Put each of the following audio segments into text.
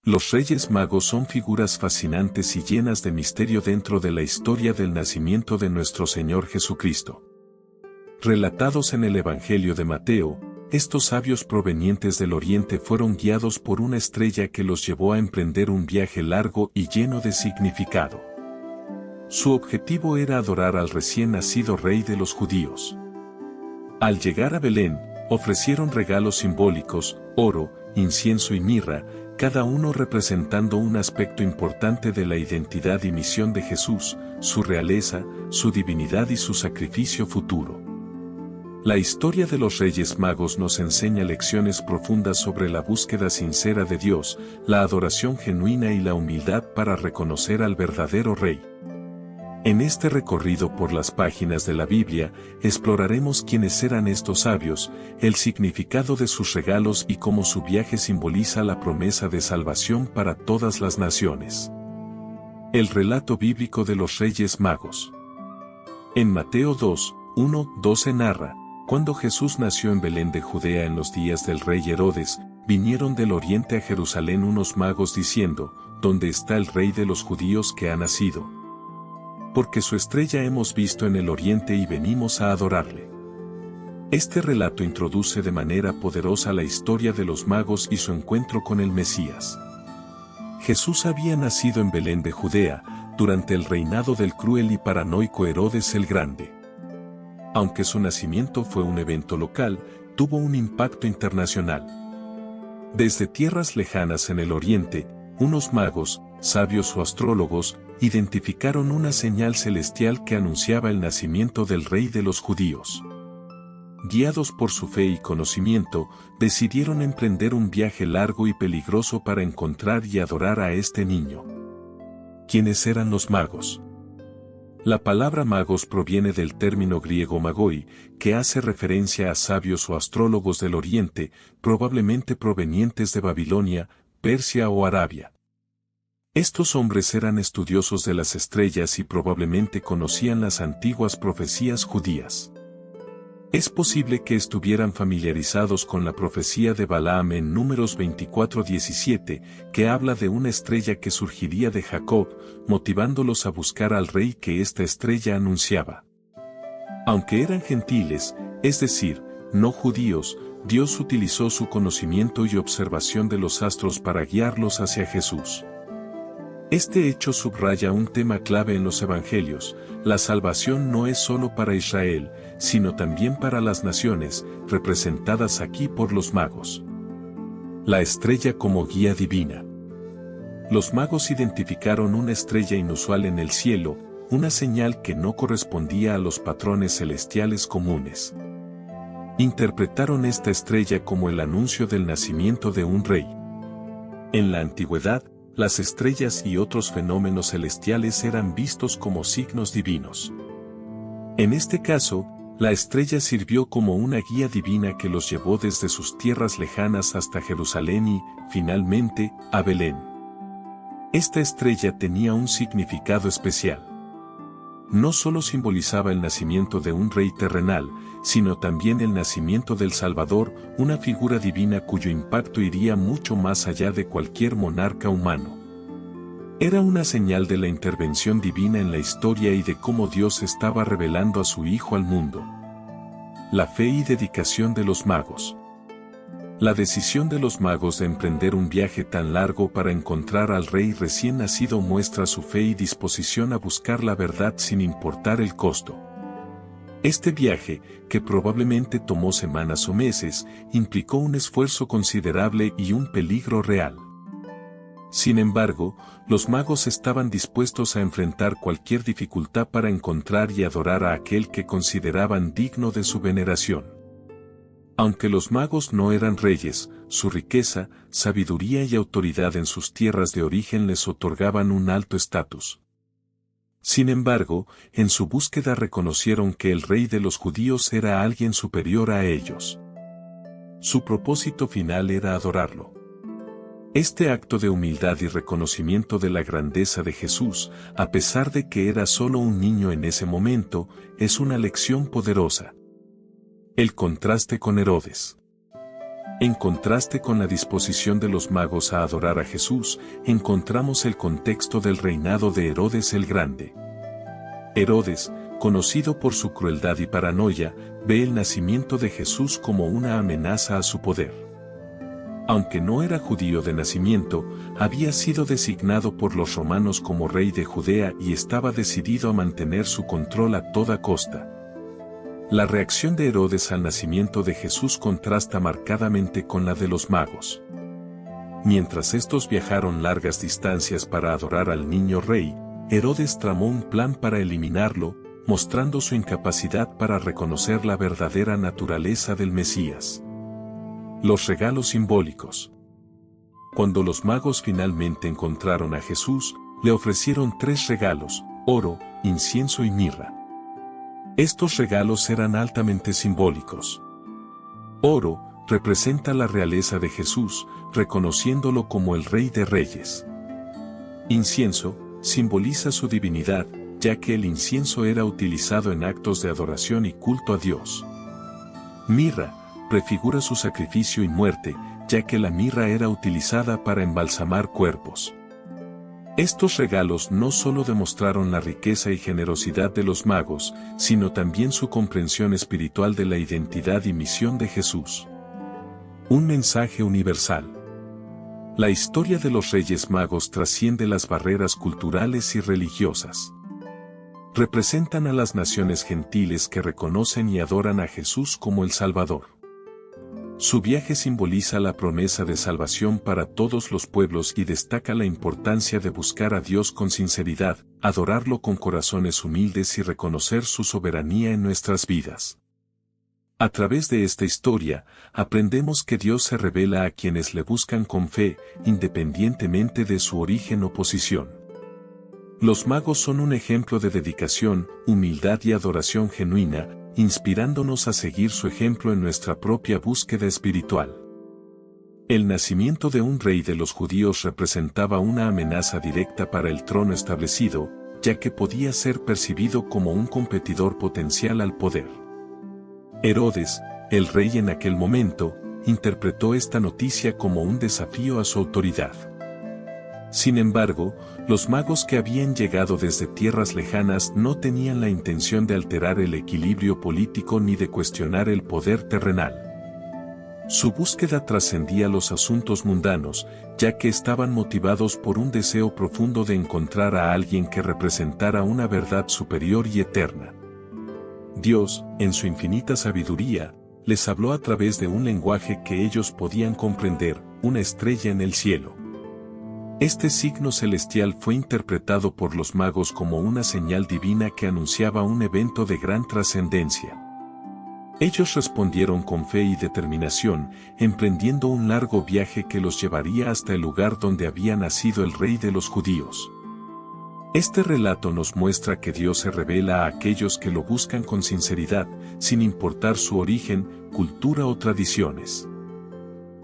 Los Reyes Magos son figuras fascinantes y llenas de misterio dentro de la historia del nacimiento de nuestro Señor Jesucristo. Relatados en el Evangelio de Mateo, estos sabios provenientes del Oriente fueron guiados por una estrella que los llevó a emprender un viaje largo y lleno de significado. Su objetivo era adorar al recién nacido rey de los judíos. Al llegar a Belén, ofrecieron regalos simbólicos, oro, incienso y mirra, cada uno representando un aspecto importante de la identidad y misión de Jesús, su realeza, su divinidad y su sacrificio futuro. La historia de los Reyes Magos nos enseña lecciones profundas sobre la búsqueda sincera de Dios, la adoración genuina y la humildad para reconocer al verdadero Rey. En este recorrido por las páginas de la Biblia, exploraremos quiénes eran estos sabios, el significado de sus regalos y cómo su viaje simboliza la promesa de salvación para todas las naciones. El relato bíblico de los Reyes Magos. En Mateo 2, 1-12 narra: cuando Jesús nació en Belén de Judea en los días del rey Herodes, vinieron del oriente a Jerusalén unos magos diciendo: ¿Dónde está el rey de los judíos que ha nacido? Porque su estrella hemos visto en el oriente y venimos a adorarle. Este relato introduce de manera poderosa la historia de los magos y su encuentro con el Mesías. Jesús había nacido en Belén de Judea, durante el reinado del cruel y paranoico Herodes el Grande. Aunque su nacimiento fue un evento local, tuvo un impacto internacional. Desde tierras lejanas en el oriente, unos magos, sabios o astrólogos, identificaron una señal celestial que anunciaba el nacimiento del rey de los judíos. Guiados por su fe y conocimiento, decidieron emprender un viaje largo y peligroso para encontrar y adorar a este niño. ¿Quiénes eran los magos? La palabra magos proviene del término griego magoi, que hace referencia a sabios o astrólogos del Oriente, probablemente provenientes de Babilonia, Persia o Arabia. Estos hombres eran estudiosos de las estrellas y probablemente conocían las antiguas profecías judías. Es posible que estuvieran familiarizados con la profecía de Balaam en Números 24:17, que habla de una estrella que surgiría de Jacob, motivándolos a buscar al rey que esta estrella anunciaba. Aunque eran gentiles, es decir, no judíos, Dios utilizó su conocimiento y observación de los astros para guiarlos hacia Jesús. Este hecho subraya un tema clave en los evangelios: la salvación no es solo para Israel, sino también para las naciones, representadas aquí por los magos. La estrella como guía divina. Los magos identificaron una estrella inusual en el cielo, una señal que no correspondía a los patrones celestiales comunes. Interpretaron esta estrella como el anuncio del nacimiento de un rey. En la antigüedad, las estrellas y otros fenómenos celestiales eran vistos como signos divinos. En este caso, la estrella sirvió como una guía divina que los llevó desde sus tierras lejanas hasta Jerusalén y, finalmente, a Belén. Esta estrella tenía un significado especial. No solo simbolizaba el nacimiento de un rey terrenal, sino también el nacimiento del Salvador, una figura divina cuyo impacto iría mucho más allá de cualquier monarca humano. Era una señal de la intervención divina en la historia y de cómo Dios estaba revelando a su Hijo al mundo. La fe y dedicación de los magos. La decisión de los magos de emprender un viaje tan largo para encontrar al rey recién nacido muestra su fe y disposición a buscar la verdad sin importar el costo. Este viaje, que probablemente tomó semanas o meses, implicó un esfuerzo considerable y un peligro real. Sin embargo, los magos estaban dispuestos a enfrentar cualquier dificultad para encontrar y adorar a aquel que consideraban digno de su veneración. Aunque los magos no eran reyes, su riqueza, sabiduría y autoridad en sus tierras de origen les otorgaban un alto estatus. Sin embargo, en su búsqueda reconocieron que el rey de los judíos era alguien superior a ellos. Su propósito final era adorarlo. Este acto de humildad y reconocimiento de la grandeza de Jesús, a pesar de que era solo un niño en ese momento, es una lección poderosa. El contraste con Herodes. En contraste con la disposición de los magos a adorar a Jesús, encontramos el contexto del reinado de Herodes el Grande. Herodes, conocido por su crueldad y paranoia, ve el nacimiento de Jesús como una amenaza a su poder. Aunque no era judío de nacimiento, había sido designado por los romanos como rey de Judea y estaba decidido a mantener su control a toda costa. La reacción de Herodes al nacimiento de Jesús contrasta marcadamente con la de los magos. Mientras estos viajaron largas distancias para adorar al niño rey, Herodes tramó un plan para eliminarlo, mostrando su incapacidad para reconocer la verdadera naturaleza del Mesías. Los regalos simbólicos. Cuando los magos finalmente encontraron a Jesús, le ofrecieron 3 regalos: oro, incienso y mirra. Estos regalos eran altamente simbólicos. Oro representa la realeza de Jesús, reconociéndolo como el Rey de Reyes. Incienso simboliza su divinidad, ya que el incienso era utilizado en actos de adoración y culto a Dios. Mirra prefigura su sacrificio y muerte, ya que la mirra era utilizada para embalsamar cuerpos. Estos regalos no solo demostraron la riqueza y generosidad de los magos, sino también su comprensión espiritual de la identidad y misión de Jesús. Un mensaje universal. La historia de los Reyes Magos trasciende las barreras culturales y religiosas. Representan a las naciones gentiles que reconocen y adoran a Jesús como el Salvador. Su viaje simboliza la promesa de salvación para todos los pueblos y destaca la importancia de buscar a Dios con sinceridad, adorarlo con corazones humildes y reconocer su soberanía en nuestras vidas. A través de esta historia, aprendemos que Dios se revela a quienes le buscan con fe, independientemente de su origen o posición. Los magos son un ejemplo de dedicación, humildad y adoración genuina, inspirándonos a seguir su ejemplo en nuestra propia búsqueda espiritual. El nacimiento de un rey de los judíos representaba una amenaza directa para el trono establecido, ya que podía ser percibido como un competidor potencial al poder. Herodes, el rey en aquel momento, interpretó esta noticia como un desafío a su autoridad. Sin embargo, los magos que habían llegado desde tierras lejanas no tenían la intención de alterar el equilibrio político ni de cuestionar el poder terrenal. Su búsqueda trascendía los asuntos mundanos, ya que estaban motivados por un deseo profundo de encontrar a alguien que representara una verdad superior y eterna. Dios, en su infinita sabiduría, les habló a través de un lenguaje que ellos podían comprender: una estrella en el cielo. Este signo celestial fue interpretado por los magos como una señal divina que anunciaba un evento de gran trascendencia. Ellos respondieron con fe y determinación, emprendiendo un largo viaje que los llevaría hasta el lugar donde había nacido el rey de los judíos. Este relato nos muestra que Dios se revela a aquellos que lo buscan con sinceridad, sin importar su origen, cultura o tradiciones.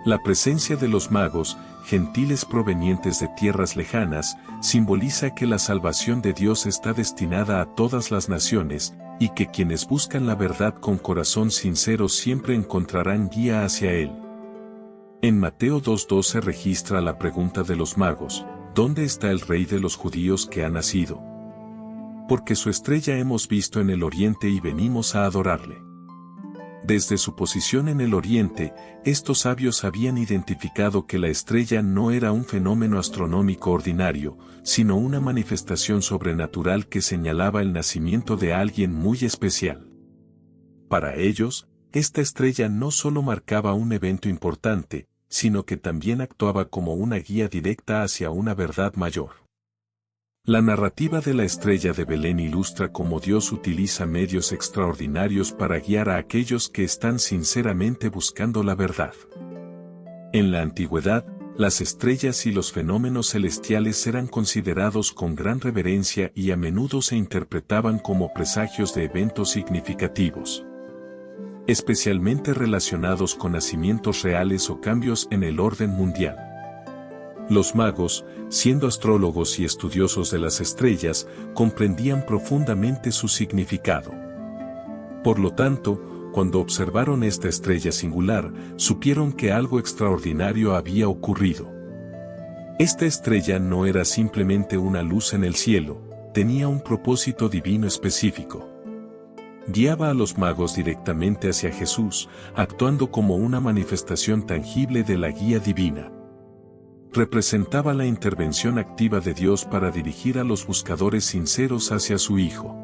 La presencia de los magos, gentiles provenientes de tierras lejanas, simboliza que la salvación de Dios está destinada a todas las naciones, y que quienes buscan la verdad con corazón sincero siempre encontrarán guía hacia Él. En Mateo 2:2 se registra la pregunta de los magos: ¿dónde está el rey de los judíos que ha nacido? Porque su estrella hemos visto en el oriente y venimos a adorarle. Desde su posición en el oriente, estos sabios habían identificado que la estrella no era un fenómeno astronómico ordinario, sino una manifestación sobrenatural que señalaba el nacimiento de alguien muy especial. Para ellos, esta estrella no solo marcaba un evento importante, sino que también actuaba como una guía directa hacia una verdad mayor. La narrativa de la estrella de Belén ilustra cómo Dios utiliza medios extraordinarios para guiar a aquellos que están sinceramente buscando la verdad. En la antigüedad, las estrellas y los fenómenos celestiales eran considerados con gran reverencia y a menudo se interpretaban como presagios de eventos significativos, especialmente relacionados con nacimientos reales o cambios en el orden mundial. Los magos, siendo astrólogos y estudiosos de las estrellas, comprendían profundamente su significado. Por lo tanto, cuando observaron esta estrella singular, supieron que algo extraordinario había ocurrido. Esta estrella no era simplemente una luz en el cielo, tenía un propósito divino específico. Guiaba a los magos directamente hacia Jesús, actuando como una manifestación tangible de la guía divina. Representaba la intervención activa de Dios para dirigir a los buscadores sinceros hacia su Hijo.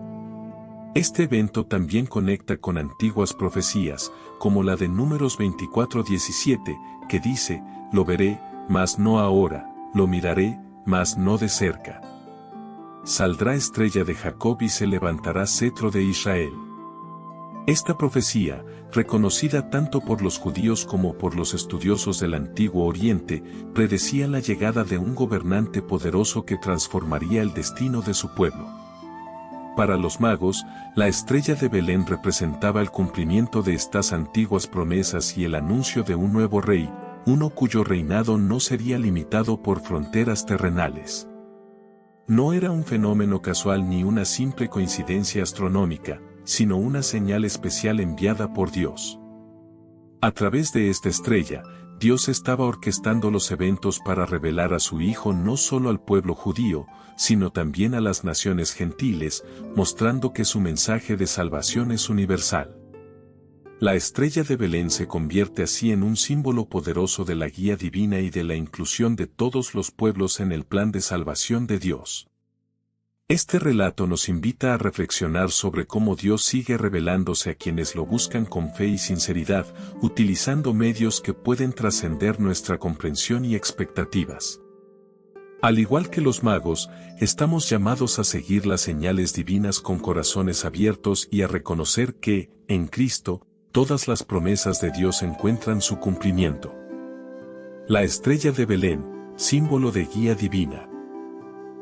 Este evento también conecta con antiguas profecías, como la de Números 24:17, que dice, «Lo veré, mas no ahora, lo miraré, mas no de cerca. Saldrá estrella de Jacob y se levantará cetro de Israel». Esta profecía, reconocida tanto por los judíos como por los estudiosos del Antiguo Oriente, predecía la llegada de un gobernante poderoso que transformaría el destino de su pueblo. Para los magos, la estrella de Belén representaba el cumplimiento de estas antiguas promesas y el anuncio de un nuevo rey, uno cuyo reinado no sería limitado por fronteras terrenales. No era un fenómeno casual ni una simple coincidencia astronómica, sino una señal especial enviada por Dios. A través de esta estrella, Dios estaba orquestando los eventos para revelar a su Hijo no solo al pueblo judío, sino también a las naciones gentiles, mostrando que su mensaje de salvación es universal. La estrella de Belén se convierte así en un símbolo poderoso de la guía divina y de la inclusión de todos los pueblos en el plan de salvación de Dios. Este relato nos invita a reflexionar sobre cómo Dios sigue revelándose a quienes lo buscan con fe y sinceridad, utilizando medios que pueden trascender nuestra comprensión y expectativas. Al igual que los magos, estamos llamados a seguir las señales divinas con corazones abiertos y a reconocer que, en Cristo, todas las promesas de Dios encuentran su cumplimiento. La estrella de Belén, símbolo de guía divina.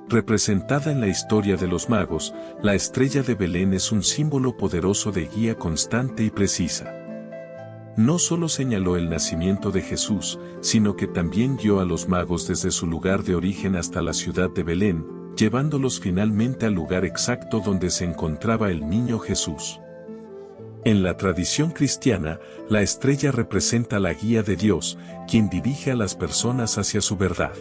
Representada en la historia de los magos, la estrella de Belén es un símbolo poderoso de guía constante y precisa. No solo señaló el nacimiento de Jesús, sino que también guió a los magos desde su lugar de origen hasta la ciudad de Belén, llevándolos finalmente al lugar exacto donde se encontraba el niño Jesús. En la tradición cristiana, la estrella representa la guía de Dios, quien dirige a las personas hacia su verdad.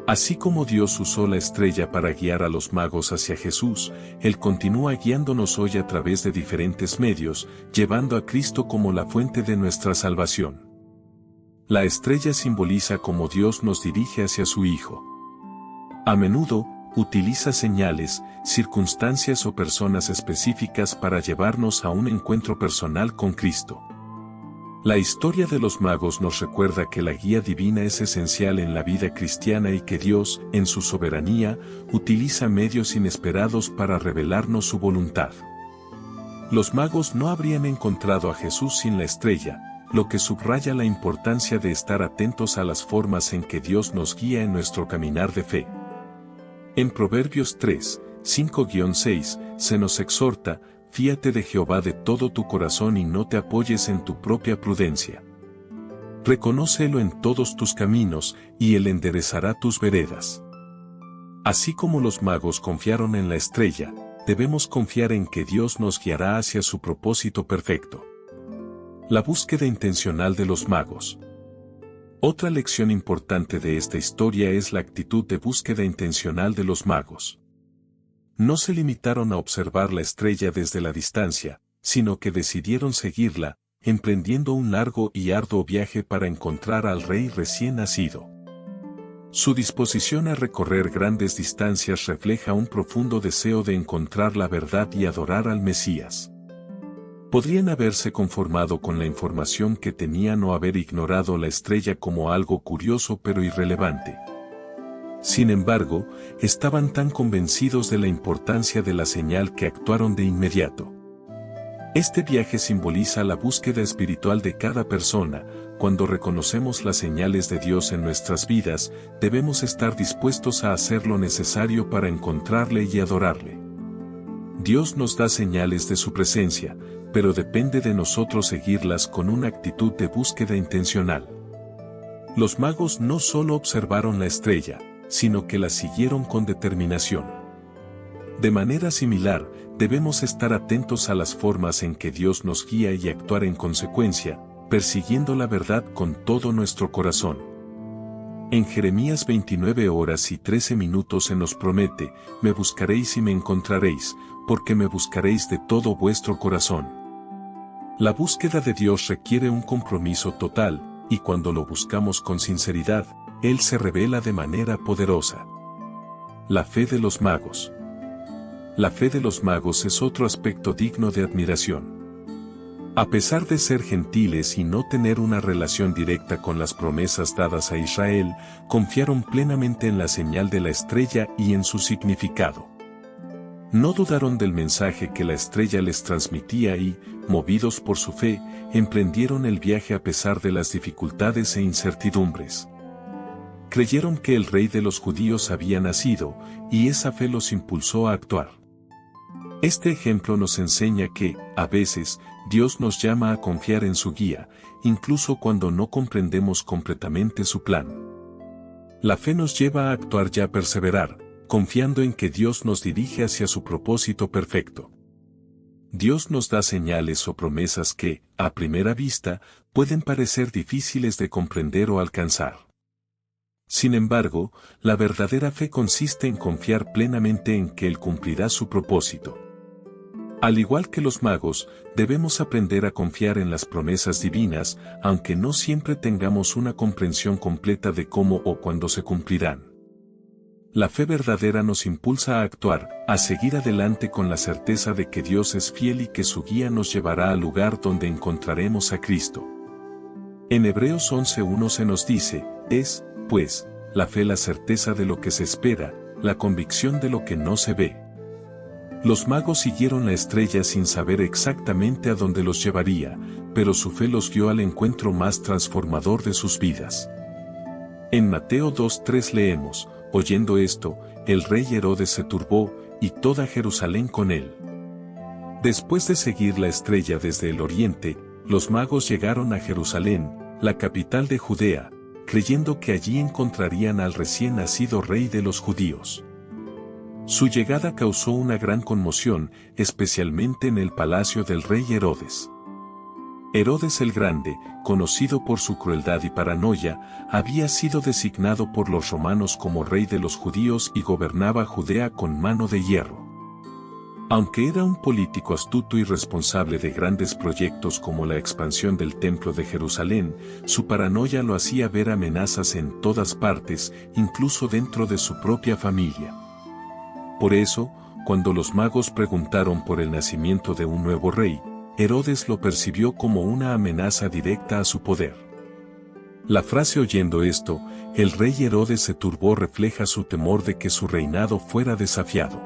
Así como Dios usó la estrella para guiar a los magos hacia Jesús, Él continúa guiándonos hoy a través de diferentes medios, llevando a Cristo como la fuente de nuestra salvación. La estrella simboliza cómo Dios nos dirige hacia su Hijo. A menudo, utiliza señales, circunstancias o personas específicas para llevarnos a un encuentro personal con Cristo. La historia de los magos nos recuerda que la guía divina es esencial en la vida cristiana y que Dios, en su soberanía, utiliza medios inesperados para revelarnos su voluntad. Los magos no habrían encontrado a Jesús sin la estrella, lo que subraya la importancia de estar atentos a las formas en que Dios nos guía en nuestro caminar de fe. En Proverbios 3, 5-6, se nos exhorta: «Fíate de Jehová de todo tu corazón y no te apoyes en tu propia prudencia. Reconócelo en todos tus caminos, y Él enderezará tus veredas». Así como los magos confiaron en la estrella, debemos confiar en que Dios nos guiará hacia su propósito perfecto. La búsqueda intencional de los magos. Otra lección importante de esta historia es la actitud de búsqueda intencional de los magos. No se limitaron a observar la estrella desde la distancia, sino que decidieron seguirla, emprendiendo un largo y arduo viaje para encontrar al rey recién nacido. Su disposición a recorrer grandes distancias refleja un profundo deseo de encontrar la verdad y adorar al Mesías. Podrían haberse conformado con la información que tenían o haber ignorado la estrella como algo curioso pero irrelevante. Sin embargo, estaban tan convencidos de la importancia de la señal que actuaron de inmediato. Este viaje simboliza la búsqueda espiritual de cada persona. Cuando reconocemos las señales de Dios en nuestras vidas, debemos estar dispuestos a hacer lo necesario para encontrarle y adorarle. Dios nos da señales de su presencia, pero depende de nosotros seguirlas con una actitud de búsqueda intencional. Los magos no solo observaron la estrella, sino que la siguieron con determinación. De manera similar, debemos estar atentos a las formas en que Dios nos guía y actuar en consecuencia, persiguiendo la verdad con todo nuestro corazón. En Jeremías 29:13 se nos promete: me buscaréis y me encontraréis, porque me buscaréis de todo vuestro corazón. La búsqueda de Dios requiere un compromiso total, y cuando lo buscamos con sinceridad, Él se revela de manera poderosa. La fe de los magos. La fe de los magos es otro aspecto digno de admiración. A pesar de ser gentiles y no tener una relación directa con las promesas dadas a Israel, confiaron plenamente en la señal de la estrella y en su significado. No dudaron del mensaje que la estrella les transmitía y, movidos por su fe, emprendieron el viaje a pesar de las dificultades e incertidumbres. Creyeron que el rey de los judíos había nacido, y esa fe los impulsó a actuar. Este ejemplo nos enseña que, a veces, Dios nos llama a confiar en su guía, incluso cuando no comprendemos completamente su plan. La fe nos lleva a actuar y a perseverar, confiando en que Dios nos dirige hacia su propósito perfecto. Dios nos da señales o promesas que, a primera vista, pueden parecer difíciles de comprender o alcanzar. Sin embargo, la verdadera fe consiste en confiar plenamente en que Él cumplirá su propósito. Al igual que los magos, debemos aprender a confiar en las promesas divinas, aunque no siempre tengamos una comprensión completa de cómo o cuándo se cumplirán. La fe verdadera nos impulsa a actuar, a seguir adelante con la certeza de que Dios es fiel y que su guía nos llevará al lugar donde encontraremos a Cristo. En Hebreos 11:1 se nos dice: es, pues, la fe la certeza de lo que se espera, la convicción de lo que no se ve. Los magos siguieron la estrella sin saber exactamente a dónde los llevaría, pero su fe los guió al encuentro más transformador de sus vidas. En Mateo 2:3 leemos: oyendo esto, el rey Herodes se turbó, y toda Jerusalén con él. Después de seguir la estrella desde el oriente, los magos llegaron a Jerusalén, la capital de Judea, creyendo que allí encontrarían al recién nacido rey de los judíos. Su llegada causó una gran conmoción, especialmente en el palacio del rey Herodes. Herodes el Grande, conocido por su crueldad y paranoia, había sido designado por los romanos como rey de los judíos y gobernaba Judea con mano de hierro. Aunque era un político astuto y responsable de grandes proyectos como la expansión del Templo de Jerusalén, su paranoia lo hacía ver amenazas en todas partes, incluso dentro de su propia familia. Por eso, cuando los magos preguntaron por el nacimiento de un nuevo rey, Herodes lo percibió como una amenaza directa a su poder. La frase "oyendo esto, el rey Herodes se turbó" refleja su temor de que su reinado fuera desafiado.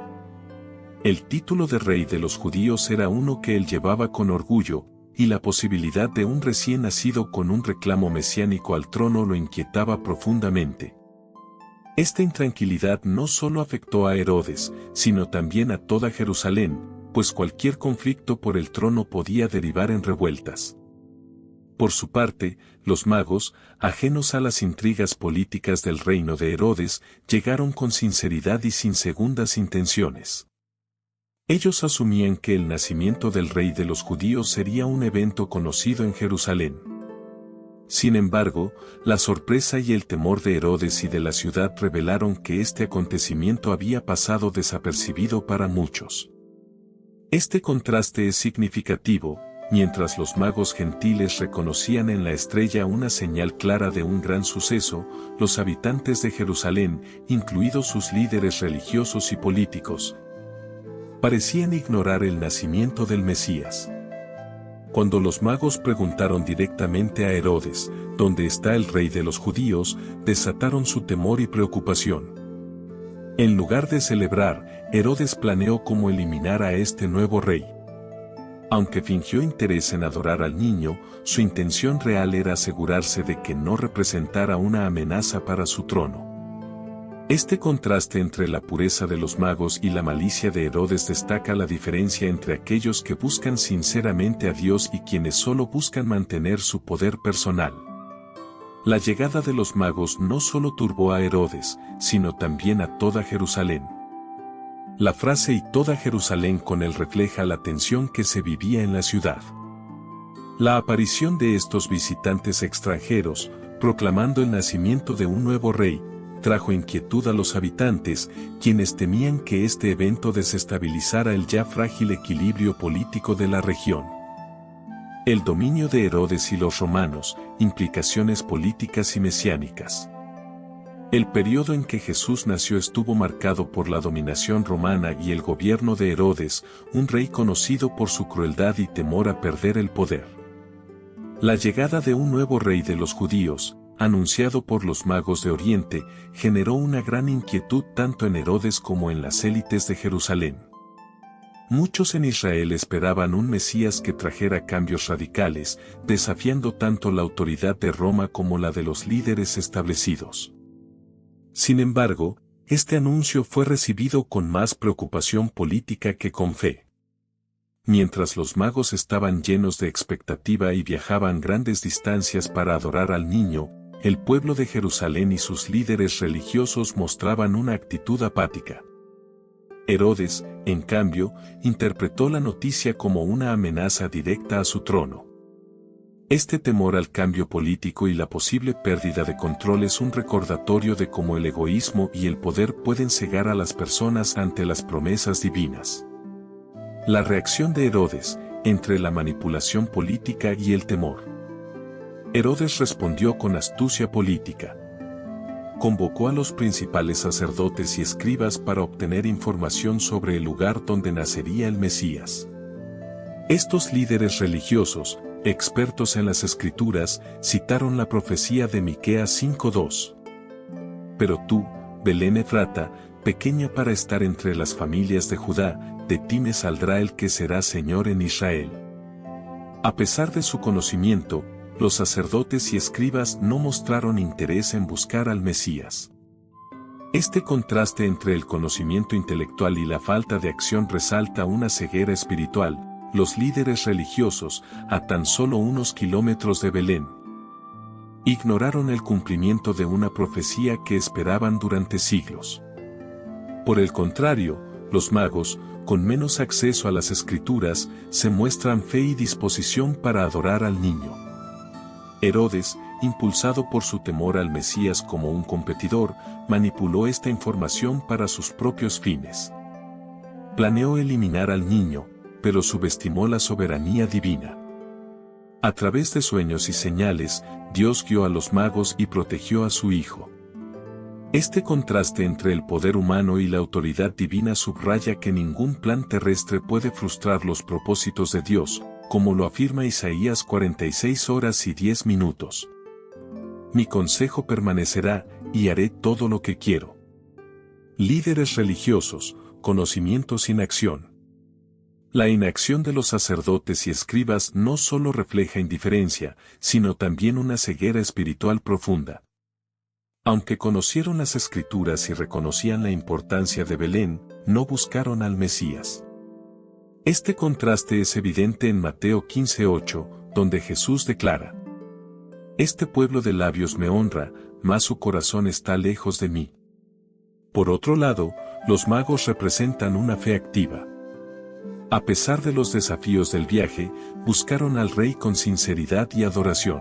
El título de rey de los judíos era uno que él llevaba con orgullo, y la posibilidad de un recién nacido con un reclamo mesiánico al trono lo inquietaba profundamente. Esta intranquilidad no solo afectó a Herodes, sino también a toda Jerusalén, pues cualquier conflicto por el trono podía derivar en revueltas. Por su parte, los magos, ajenos a las intrigas políticas del reino de Herodes, llegaron con sinceridad y sin segundas intenciones. Ellos asumían que el nacimiento del rey de los judíos sería un evento conocido en Jerusalén. Sin embargo, la sorpresa y el temor de Herodes y de la ciudad revelaron que este acontecimiento había pasado desapercibido para muchos. Este contraste es significativo. Mientras los magos gentiles reconocían en la estrella una señal clara de un gran suceso, los habitantes de Jerusalén, incluidos sus líderes religiosos y políticos, parecían ignorar el nacimiento del Mesías. Cuando los magos preguntaron directamente a Herodes, ¿dónde está el rey de los judíos?, desataron su temor y preocupación. En lugar de celebrar, Herodes planeó cómo eliminar a este nuevo rey. Aunque fingió interés en adorar al niño, su intención real era asegurarse de que no representara una amenaza para su trono. Este contraste entre la pureza de los magos y la malicia de Herodes destaca la diferencia entre aquellos que buscan sinceramente a Dios y quienes solo buscan mantener su poder personal. La llegada de los magos no solo turbó a Herodes, sino también a toda Jerusalén. La frase "y toda Jerusalén con él" refleja la tensión que se vivía en la ciudad. La aparición de estos visitantes extranjeros, proclamando el nacimiento de un nuevo rey, trajo inquietud a los habitantes, quienes temían que este evento desestabilizara el ya frágil equilibrio político de la región. El dominio de Herodes y los romanos, implicaciones políticas y mesiánicas. El periodo en que Jesús nació estuvo marcado por la dominación romana y el gobierno de Herodes, un rey conocido por su crueldad y temor a perder el poder. La llegada de un nuevo rey de los judíos, anunciado por los magos de Oriente, generó una gran inquietud tanto en Herodes como en las élites de Jerusalén. Muchos en Israel esperaban un Mesías que trajera cambios radicales, desafiando tanto la autoridad de Roma como la de los líderes establecidos. Sin embargo, este anuncio fue recibido con más preocupación política que con fe. Mientras los magos estaban llenos de expectativa y viajaban grandes distancias para adorar al niño, el pueblo de Jerusalén y sus líderes religiosos mostraban una actitud apática. Herodes, en cambio, interpretó la noticia como una amenaza directa a su trono. Este temor al cambio político y la posible pérdida de control es un recordatorio de cómo el egoísmo y el poder pueden cegar a las personas ante las promesas divinas. La reacción de Herodes, entre la manipulación política y el temor. Herodes respondió con astucia política. Convocó a los principales sacerdotes y escribas para obtener información sobre el lugar donde nacería el Mesías. Estos líderes religiosos, expertos en las Escrituras, citaron la profecía de Miqueas 5:2. Pero tú, Belén Efrata, pequeña para estar entre las familias de Judá, de ti me saldrá el que será Señor en Israel. A pesar de su conocimiento, los sacerdotes y escribas no mostraron interés en buscar al Mesías. Este contraste entre el conocimiento intelectual y la falta de acción resalta una ceguera espiritual. Los líderes religiosos, a tan solo unos kilómetros de Belén, ignoraron el cumplimiento de una profecía que esperaban durante siglos. Por el contrario, los magos, con menos acceso a las Escrituras, se muestran fe y disposición para adorar al niño. Herodes, impulsado por su temor al Mesías como un competidor, manipuló esta información para sus propios fines. Planeó eliminar al niño, pero subestimó la soberanía divina. A través de sueños y señales, Dios guió a los magos y protegió a su hijo. Este contraste entre el poder humano y la autoridad divina subraya que ningún plan terrestre puede frustrar los propósitos de Dios, como lo afirma Isaías 46:10. Mi consejo permanecerá, y haré todo lo que quiero. Líderes religiosos, conocimiento sin acción. La inacción de los sacerdotes y escribas no solo refleja indiferencia, sino también una ceguera espiritual profunda. Aunque conocieron las Escrituras y reconocían la importancia de Belén, no buscaron al Mesías. Este contraste es evidente en Mateo 15:8, donde Jesús declara: Este pueblo de labios me honra, mas su corazón está lejos de mí. Por otro lado, los magos representan una fe activa. A pesar de los desafíos del viaje, buscaron al rey con sinceridad y adoración.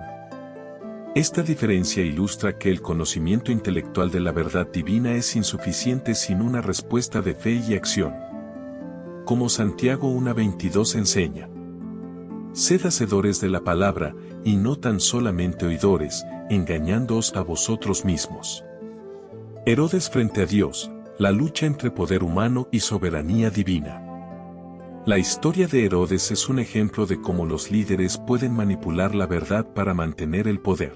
Esta diferencia ilustra que el conocimiento intelectual de la verdad divina es insuficiente sin una respuesta de fe y acción. Como Santiago 1:22 enseña: Sed hacedores de la palabra, y no tan solamente oidores, engañándoos a vosotros mismos. Herodes frente a Dios, la lucha entre poder humano y soberanía divina. La historia de Herodes es un ejemplo de cómo los líderes pueden manipular la verdad para mantener el poder.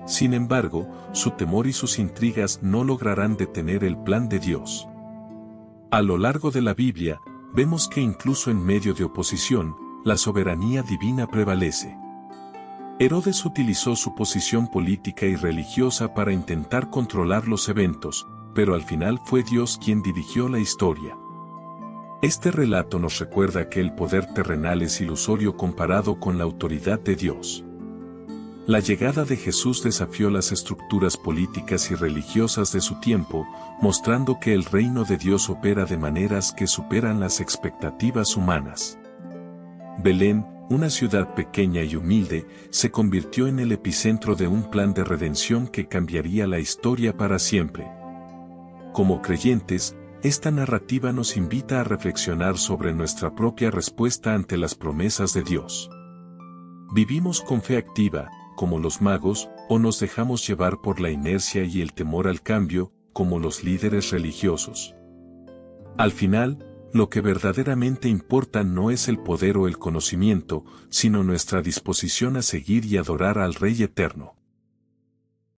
Sin embargo, su temor y sus intrigas no lograrán detener el plan de Dios. A lo largo de la Biblia, vemos que incluso en medio de oposición, la soberanía divina prevalece. Herodes utilizó su posición política y religiosa para intentar controlar los eventos, pero al final fue Dios quien dirigió la historia. Este relato nos recuerda que el poder terrenal es ilusorio comparado con la autoridad de Dios. La llegada de Jesús desafió las estructuras políticas y religiosas de su tiempo, mostrando que el reino de Dios opera de maneras que superan las expectativas humanas. Belén, una ciudad pequeña y humilde, se convirtió en el epicentro de un plan de redención que cambiaría la historia para siempre. Como creyentes, esta narrativa nos invita a reflexionar sobre nuestra propia respuesta ante las promesas de Dios. ¿Vivimos con fe activa, como los magos, o nos dejamos llevar por la inercia y el temor al cambio, como los líderes religiosos? Al final, lo que verdaderamente importa no es el poder o el conocimiento, sino nuestra disposición a seguir y adorar al Rey Eterno.